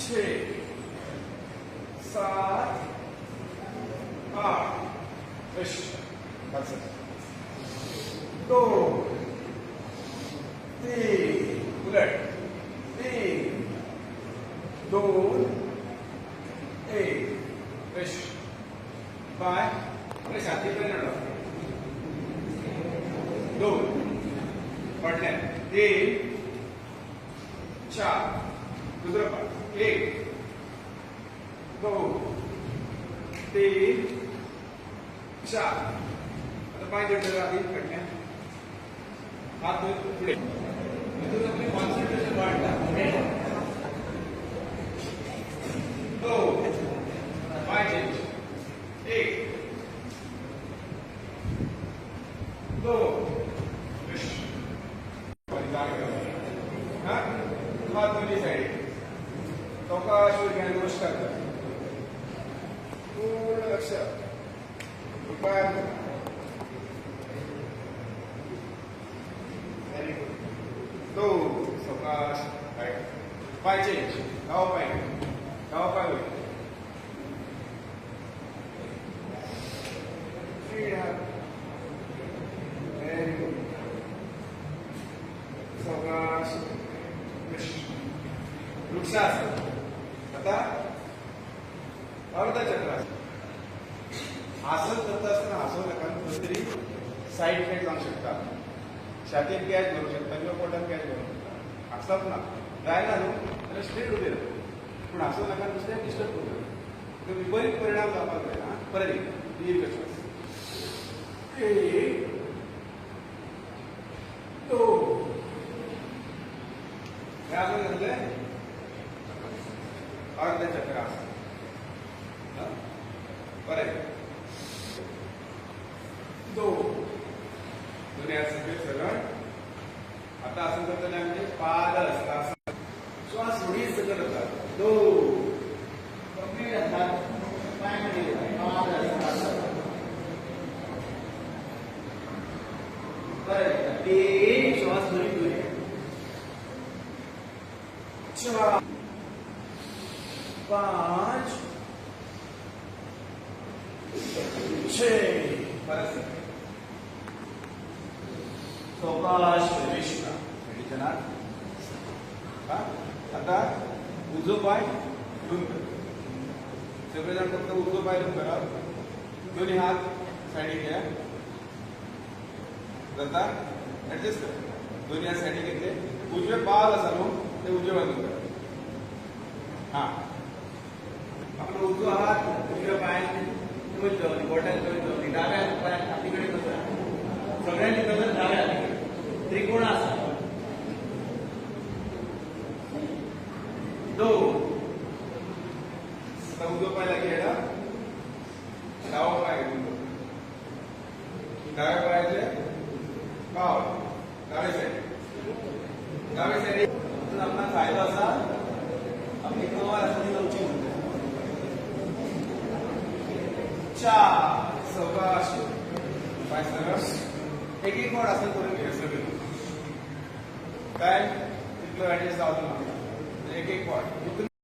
छः, सात, आठ, दो, तीन, उलट, तीन, दोन, एक, बाय, अपने साथी पर लड़ो, दोन, पढ़ने, तीन, चार, दूसरा पाठ, एक, दो, तीन, चार, आता पाय जोडले आधी पडल्या, हात पुढे, इथून आपली कॉन्सन्ट्रेशन वाढला, दो, पाय चेंज, एक, दो, हात दोन्ही साईड, सावकाश घ्या, नमस्कार करा, पूर्ण लक्ष, उपाय, व्हेरी गुड, दो, सावकाश, पाय चेंज, डावा पाय होईल, व्हेरी गुड, सावकाश, वृक्षासन, आता अर्धचक्रासन, आसन करत असताना आसन नका कुठेतरी साईड साईड जाऊ शकता, छातीत गॅस भरू शकता किंवा पोटात गॅस भरू शकता, असतात ना जायला तर स्ट्रेट उभे राहतो, पण असं नका दुसऱ्या डिस्टर्ब करू, विपरीत परिणाम दाखवला परत दीर्घ श्वास, एक, दोन, हे असं झालंय अर्धचक्रासन, परत दोन, दोन्ही असं सरळ, आता असं करताना म्हणजे पादहस्तासन, श्वास थोडी सकट होतात, दोन, कंप्लीट असतात, पायामध्ये पादहस्तासन, परत तीन, श्वास थोडी दूर, चार, पांच, छः, परत सावकाश विश्राम, आता उजव पाय लून करा, सगळेजण फक्त उजव पाय लून करा, दोन्ही हात साईड घ्या, जाता ऍडजस्ट करा, दोन्ही हात साईड घेतले, उजवे पाल चालू ते उजव्या बाजून करा, हा आपला उजवा हात उजव्या पायाने बोटात करून डाव्या पायात हातीकडे बसा, सगळ्यांनी कसं डाव्या हातीकडे त्रिकोणासन, दोन, उजवा पायाला घ्यायला, डावा पाय घेऊन डाव्या पायाचे पाव, डाव्या साईड आपला फायदा असा आपली कमर असं लवचिक होते, चार, सावकाश, पाय सरळ, एक एक असं करून घ्या सगळे, काय तिथलं ऍडजस्ट जाऊ, एक एक